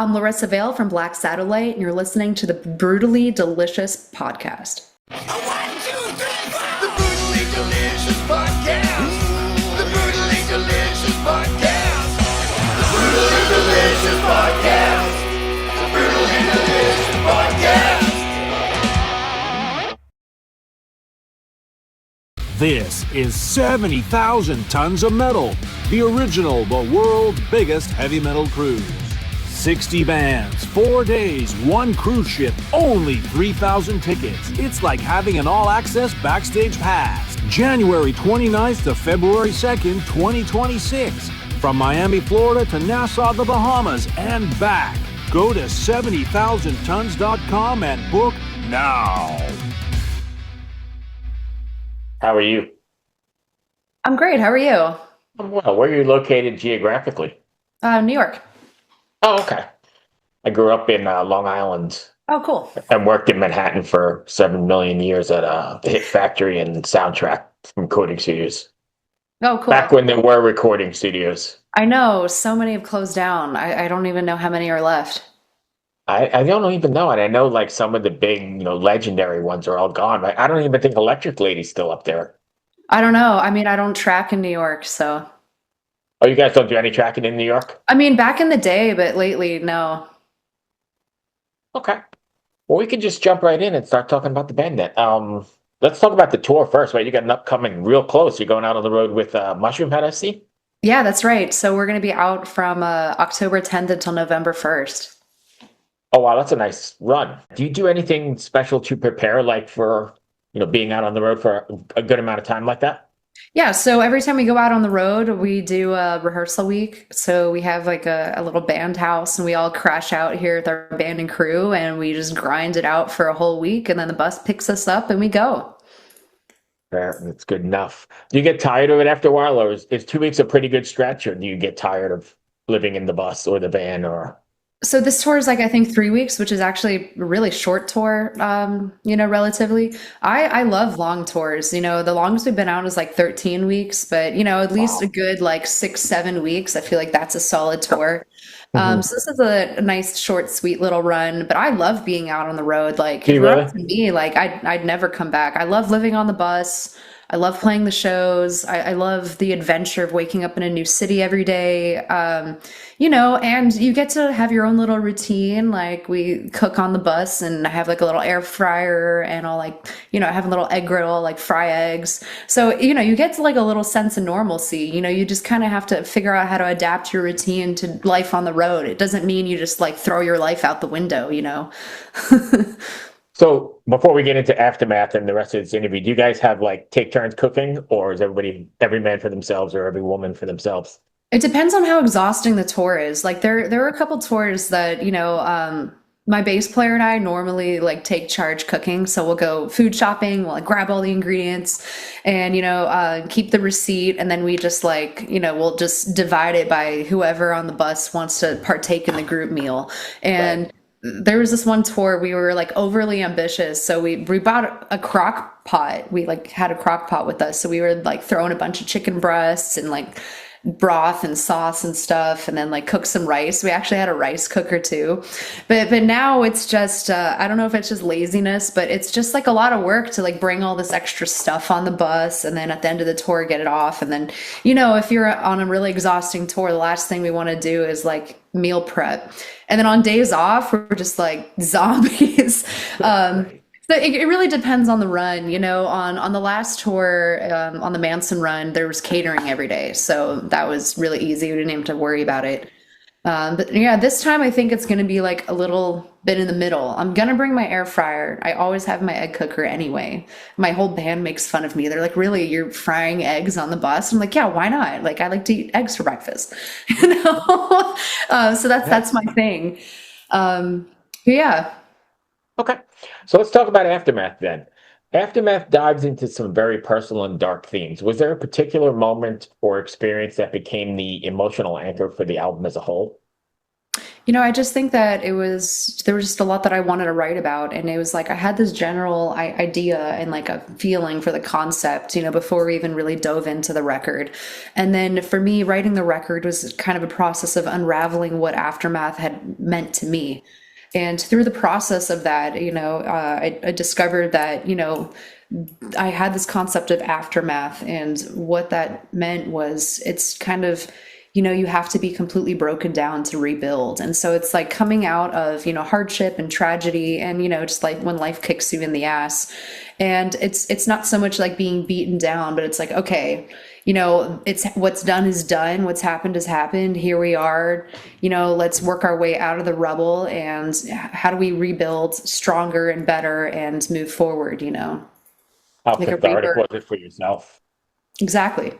I'm Larissa Vale from Black Satellite, and you're listening to the Brutally Delicious podcast. One, two, three, four. The Brutally Delicious podcast. The Brutally Delicious podcast. The Brutally Delicious podcast. The Brutally Delicious podcast. This is 70,000 Tons of Metal, the original, the world's biggest heavy metal cruise. 60 bands, 4 days, one cruise ship, only 3,000 tickets. It's like having an all-access backstage pass. January 29th to February 2nd, 2026. From Miami, Florida to Nassau, the Bahamas, and back. Go to 70,000tons.com and book now. How are you? I'm great. How are you? I'm well. Where are you located geographically? New York. Oh, okay. I grew up in Long Island Oh, cool. and worked in Manhattan for 7 million years at the Hit Factory and Soundtrack recording studios. Oh, cool. Back when there were recording studios. I know so many have closed down. I don't even know how many are left. I don't even know. And I know like some of the big, legendary ones are all gone. I don't even think Electric Lady's still up there. I don't know. I mean, I don't track in New York, so. Oh, you guys don't do any tracking in New York? I mean, back in the day, but lately, no. Okay. Well, we could just jump right in and start talking about the band then. Let's talk about the tour first, right? You got an upcoming real close. You're going out on the road with Mushroomhead, I see? Yeah, that's right. So we're going to be out from October 10th until November 1st. Oh, wow, that's a nice run. Do you do anything special to prepare, like for, being out on the road for a good amount of time like that? Yeah, so every time we go out on the road, we do a rehearsal week. So we have like a little band house and we all crash out here with our band and crew and we just grind it out for a whole week and then the bus picks us up and we go. Fair, that's good enough. Do you get tired of it after a while, or is 2 weeks a pretty good stretch, or do you get tired of living in the bus or the van or... So this tour is like, I think 3 weeks, which is actually a really short tour, relatively. I love long tours. The longest we've been out is like 13 weeks, but, at least a good like 6, 7 weeks. I feel like that's a solid tour. So this is a nice, short, sweet little run, but I love being out on the road. Like, if Do it you were really? up to me, like I'd never come back. I love living on the bus. I love playing the shows. I love the adventure of waking up in a new city every day. And you get to have your own little routine. Like we cook on the bus and I have like a little air fryer and I'll like, I have a little egg griddle, like fry eggs. So, you get to like a little sense of normalcy. You just kind of have to figure out how to adapt your routine to life on the road. It doesn't mean you just like throw your life out the window. So before we get into Aftermath and the rest of this interview, do you guys have like take turns cooking, or is every man for themselves or every woman for themselves? It depends on how exhausting the tour is. Like there are a couple tours that, my bass player and I normally like take charge cooking. So we'll go food shopping, we'll like grab all the ingredients and, keep the receipt. And then we just like, we'll just divide it by whoever on the bus wants to partake in the group meal. And there was this one tour we were like overly ambitious, so we bought a crock pot. We like had a crock pot with us, so we were like throwing a bunch of chicken breasts and like broth and sauce and stuff, and then like cook some rice. We actually had a rice cooker too, but now it's just I don't know if it's just laziness, but it's just like a lot of work to like bring all this extra stuff on the bus, and then at the end of the tour get it off, and then if you're on a really exhausting tour, the last thing we want to do is like meal prep. And then on days off, we're just like zombies. So it really depends on the run. On the last tour, on the Manson run, there was catering every day. So that was really easy. We didn't have to worry about it. But yeah, this time I think it's going to be like a little bit in the middle. I'm going to bring my air fryer. I always have my egg cooker anyway. My whole band makes fun of me. They're like, really, you're frying eggs on the bus? I'm like, yeah, why not? Like, I like to eat eggs for breakfast. So that's my thing. Yeah. Okay. So let's talk about Aftermath then. Aftermath dives into some very personal and dark themes. Was there a particular moment or experience that became the emotional anchor for the album as a whole? I just think that there was just a lot that I wanted to write about. And it was like, I had this general idea and like a feeling for the concept, before we even really dove into the record. And then for me, writing the record was kind of a process of unraveling what Aftermath had meant to me. And through the process of that, I discovered that, I had this concept of aftermath, and what that meant was it's kind of, you have to be completely broken down to rebuild. And so it's like coming out of, hardship and tragedy and, just like when life kicks you in the ass. And it's not so much like being beaten down, but it's like, okay, it's what's done is done. What's happened has happened. Here we are, let's work our way out of the rubble. And how do we rebuild stronger and better and move forward, How like a cathartic was rebirth. it for yourself? Exactly.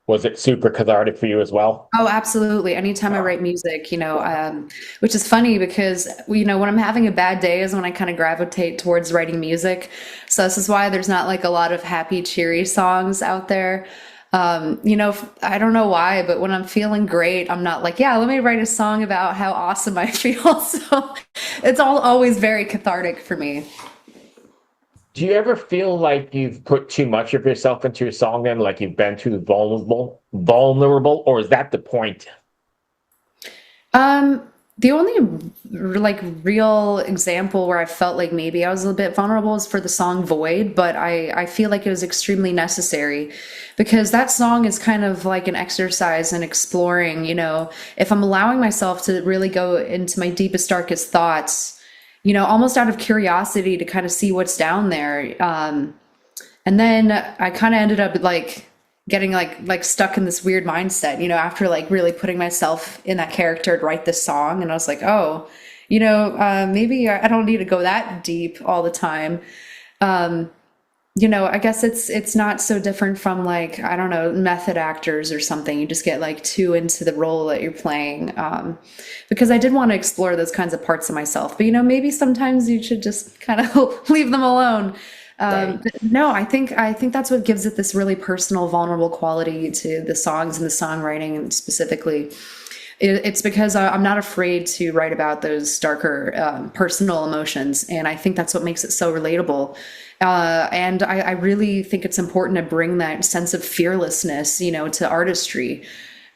Was it super cathartic for you as well? Oh, absolutely. Anytime I write music, which is funny because, when I'm having a bad day is when I kind of gravitate towards writing music. So this is why there's not like a lot of happy, cheery songs out there. I don't know why, but when I'm feeling great, I'm not like, yeah, let me write a song about how awesome I feel. So it's all always very cathartic for me. Do you ever feel like you've put too much of yourself into your song and like you've been too vulnerable, or is that the point? The only like real example where I felt like maybe I was a little bit vulnerable is for the song Void, but I feel like it was extremely necessary because that song is kind of like an exercise in exploring, if I'm allowing myself to really go into my deepest, darkest thoughts, almost out of curiosity to kind of see what's down there. And then I kind of ended up like getting like stuck in this weird mindset, after like really putting myself in that character to write this song. And I was like, oh, maybe I don't need to go that deep all the time. I guess it's not so different from like, I don't know, method actors or something. You just get like too into the role that you're playing. Because I did want to explore those kinds of parts of myself. But maybe sometimes you should just kind of leave them alone. Right. But no, I think that's what gives it this really personal, vulnerable quality to the songs and the songwriting, and specifically, it's because I'm not afraid to write about those darker, personal emotions, and I think that's what makes it so relatable. And I really think it's important to bring that sense of fearlessness, to artistry.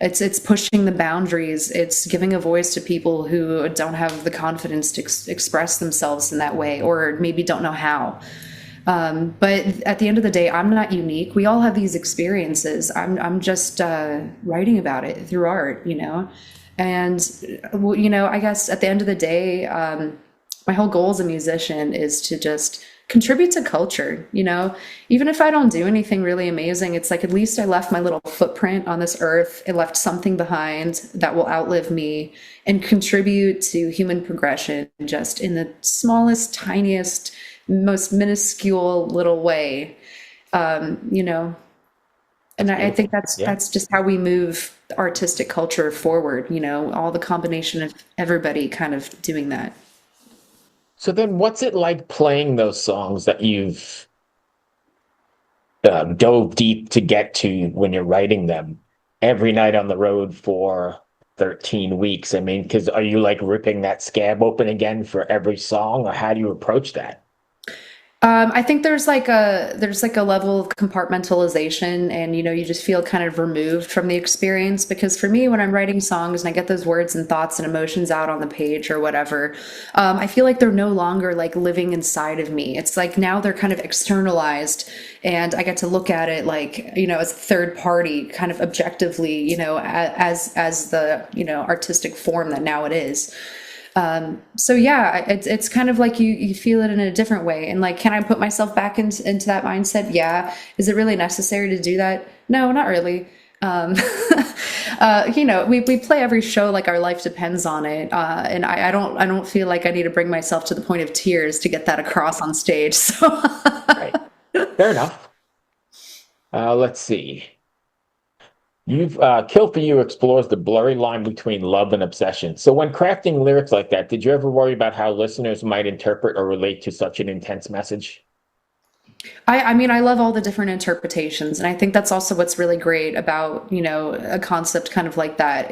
It's pushing the boundaries. It's giving a voice to people who don't have the confidence to express themselves in that way, or maybe don't know how. But at the end of the day, I'm not unique. We all have these experiences. I'm just writing about it through art, And well, I guess at the end of the day, my whole goal as a musician is to just contribute to culture, Even if I don't do anything really amazing, it's like at least I left my little footprint on this earth. It left something behind that will outlive me and contribute to human progression just in the smallest, tiniest, most minuscule little way. um, you know, and That's I think beautiful. that's Yeah. that's just how we move artistic culture forward, all the combination of everybody kind of doing that. So then what's it like playing those songs that you've dove deep to get to when you're writing them every night on the road for 13 weeks? I mean, because are you like ripping that scab open again for every song, or how do you approach that? I think there's like a level of compartmentalization, and you just feel kind of removed from the experience. Because for me, when I'm writing songs and I get those words and thoughts and emotions out on the page or whatever, I feel like they're no longer like living inside of me. It's like now they're kind of externalized, and I get to look at it like as a third party, kind of objectively, as the artistic form that now it is. So yeah, it's kind of like you feel it in a different way. And like, can I put myself back into that mindset? Yeah. Is it really necessary to do that? No, not really. Um, we play every show like our life depends on it. And I don't feel like I need to bring myself to the point of tears to get that across on stage. So Right. Fair enough. Let's see. You've Kill for You explores the blurry line between love and obsession. So when crafting lyrics like that, did you ever worry about how listeners might interpret or relate to such an intense message? I mean, I love all the different interpretations, and I think that's also what's really great about, a concept kind of like that.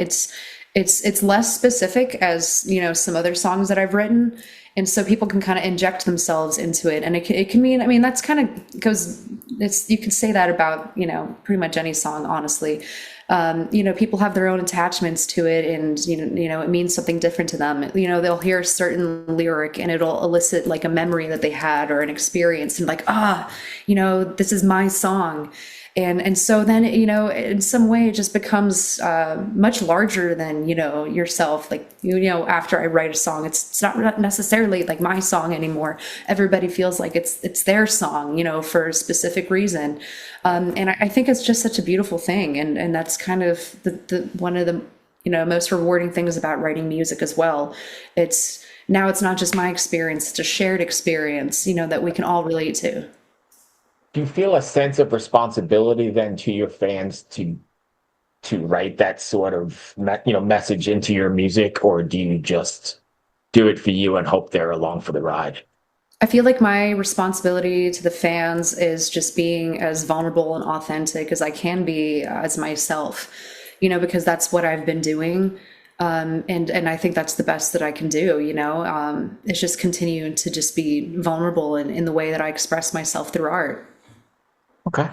it's less specific as, some other songs that I've written. And so people can kind of inject themselves into it. And it can mean, I mean, that's kind of goes, you could say that about, pretty much any song, honestly. People have their own attachments to it, and it means something different to them. They'll hear a certain lyric and it'll elicit like a memory that they had or an experience, and like, this is my song. And so then, in some way it just becomes much larger than, yourself. Like, after I write a song, it's not necessarily like my song anymore. Everybody feels like it's their song, for a specific reason. And I think it's just such a beautiful thing. And that's kind of the one of the, most rewarding things about writing music as well. Now it's not just my experience, it's a shared experience, that we can all relate to. Do you feel a sense of responsibility then to your fans to write that sort of message into your music, or do you just do it for you and hope they're along for the ride? I feel like my responsibility to the fans is just being as vulnerable and authentic as I can be as myself, because that's what I've been doing. And I think that's the best that I can do, it's just continuing to just be vulnerable in the way that I express myself through art. Okay.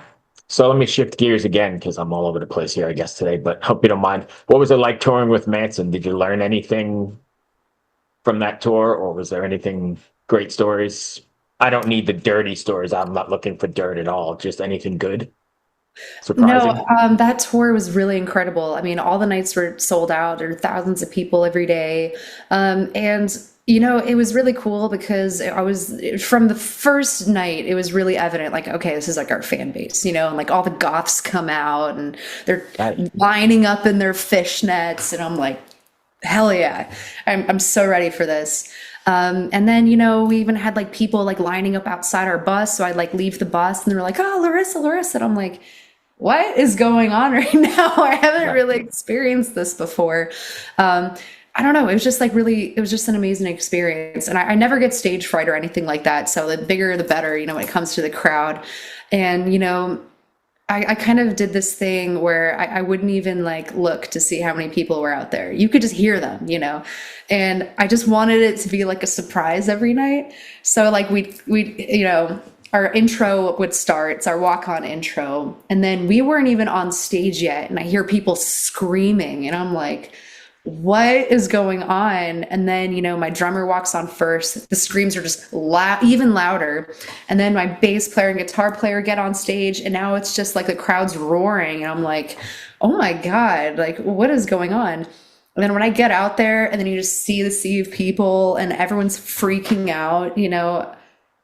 So let me shift gears again because I'm all over the place here, I guess, today, but hope you don't mind. What was it like touring with Manson? Did you learn anything from that tour, or was there anything great stories? I don't need the dirty stories. I'm not looking for dirt at all. Just anything good, surprising. No, that tour was really incredible. I mean, all the nights were sold out. There were thousands of people every day. And it was really cool because from the first night, it was really evident, like, okay, this is like our fan base, and like all the goths come out and they're Right. lining up in their fishnets. And I'm like, hell yeah, I'm so ready for this. And then, we even had like people like lining up outside our bus. So I'd like leave the bus and they were like, oh, Larissa, Larissa. And I'm like, what is going on right now? I haven't really experienced this before. I don't know. It was just like it was just an amazing experience. And I never get stage fright or anything like that. So the bigger, the better, when it comes to the crowd. And, I kind of did this thing where I wouldn't even like look to see how many people were out there. You could just hear them, and I just wanted it to be like a surprise every night. So like we our intro would start. It's our walk-on intro. And then we weren't even on stage yet. And I hear people screaming and I'm like, what is going on? And then, my drummer walks on first. The screams are just even louder. And then my bass player and guitar player get on stage. And now it's just like the crowd's roaring. And I'm like, oh my God, like what is going on? And then when I get out there and then you just see the sea of people and everyone's freaking out,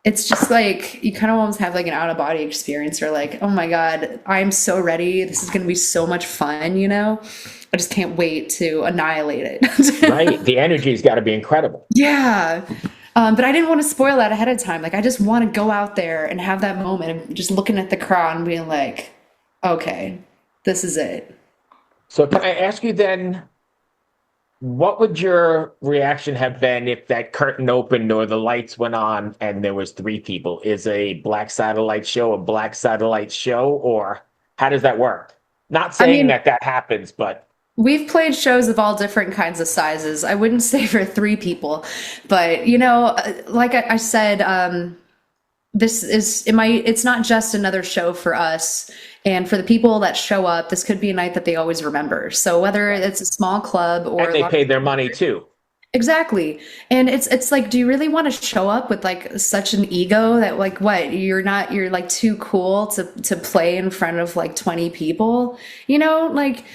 it's just like you kind of almost have like an out of body experience. You're like, oh my God, I'm so ready. This is going to be so much fun, I just can't wait to annihilate it. Right. The energy's got to be incredible. Yeah. But I didn't want to spoil that ahead of time. Like, I just want to go out there and have that moment of just looking at the crowd and being like, okay, this is it. So can I ask you then, what would your reaction have been if that curtain opened or the lights went on and there was three people? Is a black satellite show a black satellite show, or how does that work? Not I saying mean, that happens, but we've played shows of all different kinds of sizes. I wouldn't say for three people, but like I said, it's not just another show for us. And for the people that show up, this could be a night that they always remember. So whether it's a small club or and they paid their money too. exactly. And it's like, do you really want to show up with like such an ego that like what you're like too cool to play in front of like 20 people? Like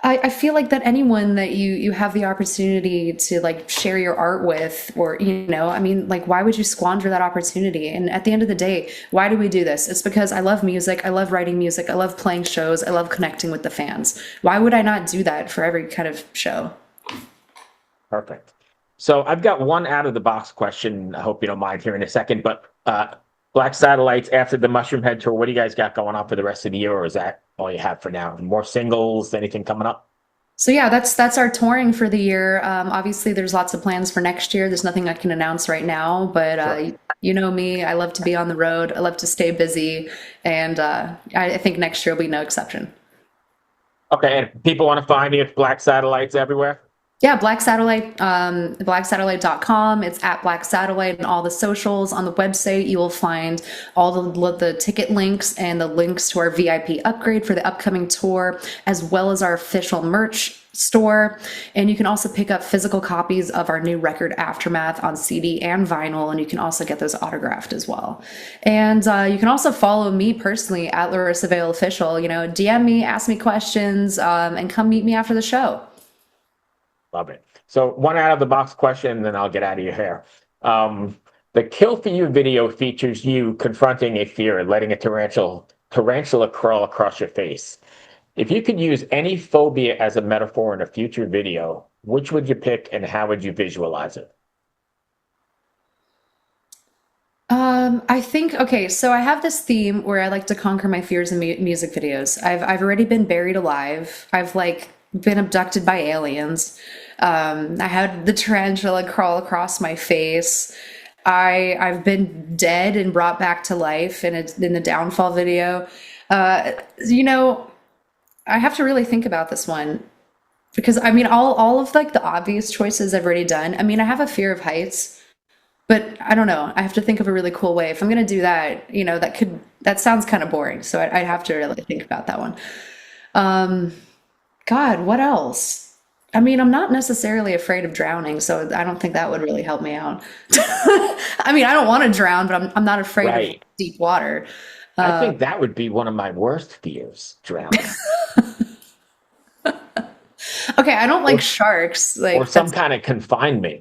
I feel like that anyone that you have the opportunity to like share your art with, or I mean, like, why would you squander that opportunity? And at the end of the day, why do we do this? It's because I love music, I love writing music, I love playing shows, I love connecting with the fans. Why would I not do that for every kind of show? Perfect. So I've got one out of the box question. I hope you don't mind here in a second, but Black Satellites after the Mushroomhead tour, what do you guys got going on for the rest of the year, or is that all you have for now? More singles, anything coming up? So yeah, that's our touring for the year. Obviously, there's lots of plans for next year. There's nothing I can announce right now, but Sure. you know me, I love to be on the road. I love to stay busy, and I think next year will be no exception. Okay, and people want to find you at Black Satellites everywhere? Yeah, Black Satellite, blacksatellite.com. It's at Black Satellite and all the socials. On the website, you will find all the ticket links and the links to our VIP upgrade for the upcoming tour, as well as our official merch store. And you can also pick up physical copies of our new record Aftermath on CD and vinyl, and you can also get those autographed as well. And you can also follow me personally at Larissa Vale Official. You know, DM me, ask me questions, and come meet me after the show. Love it. So one out of the box question, and then I'll get out of your hair. The Kill for You video features you confronting a fear and letting a tarantula crawl across your face. If you could use any phobia as a metaphor in a future video, which would you pick and how would you visualize it? I think, okay, so I have this theme where I like to conquer my fears in music videos. I've already been buried alive. I've like been abducted by aliens. I had the tarantula crawl across my face. I've been dead and brought back to life in the downfall video. You know, I have to really think about this one because I mean, all of like the obvious choices I've already done. I mean, I have a fear of heights, but I don't know. I have to think of a really cool way. If I'm gonna do that, you know, that sounds kind of boring. So I'd have to really think about that one. God, what else? I mean, I'm not necessarily afraid of drowning, so I don't think that would really help me out. I mean, I don't want to drown, but I'm not afraid of Right. deep water. I think that would be one of my worst fears, drowning. Okay, I don't like sharks. Like Or some kind of confinement.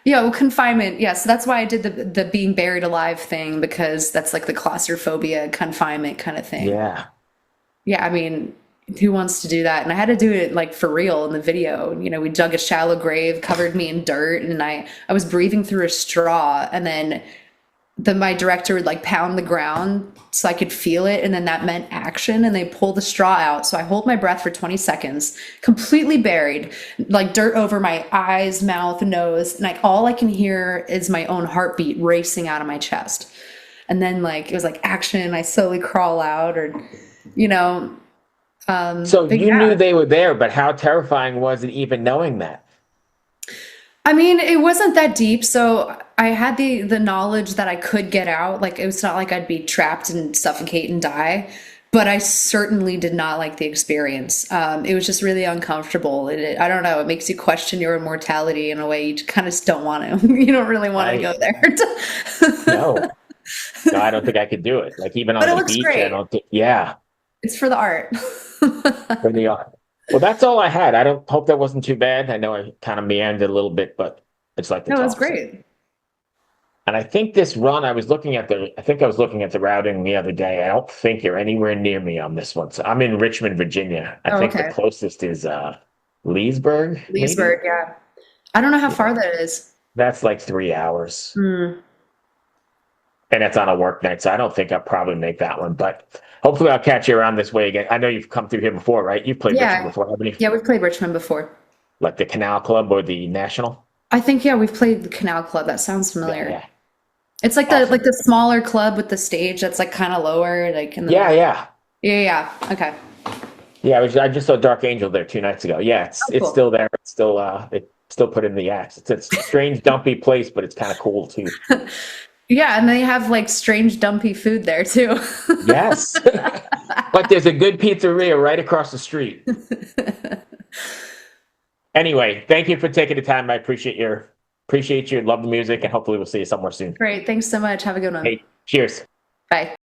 yeah, well, confinement. Yeah, so that's why I did the being buried alive thing because that's like the claustrophobia confinement kind of thing. Yeah. Yeah, I mean, who wants to do that? And I had to do it like for real in the video. You know, we dug a shallow grave, covered me in dirt, and I was breathing through a straw, and then my director would like pound the ground so I could feel it, and then that meant action, and they pull the straw out. So I hold my breath for 20 seconds, completely buried, like dirt over my eyes, mouth, nose, and like all I can hear is my own heartbeat racing out of my chest. And then like it was like action, I slowly crawl out, or you know. So But you yeah. knew they were there, but how terrifying was it even knowing that? I mean, it wasn't that deep, so I had the knowledge that I could get out. Like it was not like I'd be trapped and suffocate and die, but I certainly did not like the experience. It was just really uncomfortable. I don't know, it makes you question your immortality in a way you kind of just don't want to. You don't really want to Right. go there. No. No, I don't think I could do it. Like even But on it the looks beach, great. I don't think, yeah, It's for the art. for the art. Well, that's all I had. I don't hope that wasn't too bad. I know I kind of meandered a little bit, but I just like to No, it was talk. So- great. And I think this run, I think I was looking at the routing the other day. I don't think you're anywhere near me on this one. So I'm in Richmond, Virginia. I Oh, think okay. the closest is Leesburg, maybe? Leesburg, yeah. I don't know how far that is. That's like 3 hours. Hmm. And it's on a work night, so I don't think I'll probably make that one. But hopefully I'll catch you around this way again. I know you've come through here before, right? You've played Yeah. Richmond before, haven't you? Yeah, we've played Richmond before. Like the Canal Club or the National? I think yeah, we've played the Canal Club. That sounds Yeah, familiar. yeah. It's like Awesome. the smaller club with the stage that's like kind of lower, like in the Yeah, yeah. yeah. Okay. Yeah, I just saw Dark Angel there 2 nights ago. Yeah, it's Oh, cool. still there. It's still it still put in the acts. It's a strange, dumpy place, but it's kind of cool too. Yeah, and they have like strange dumpy food there too. Yes. But there's a good pizzeria right across the street. Anyway, thank you for taking the time. I appreciate you. Love the music, and hopefully we'll see you somewhere soon. Great. Thanks so much. Have a good one. Hey, cheers. Bye.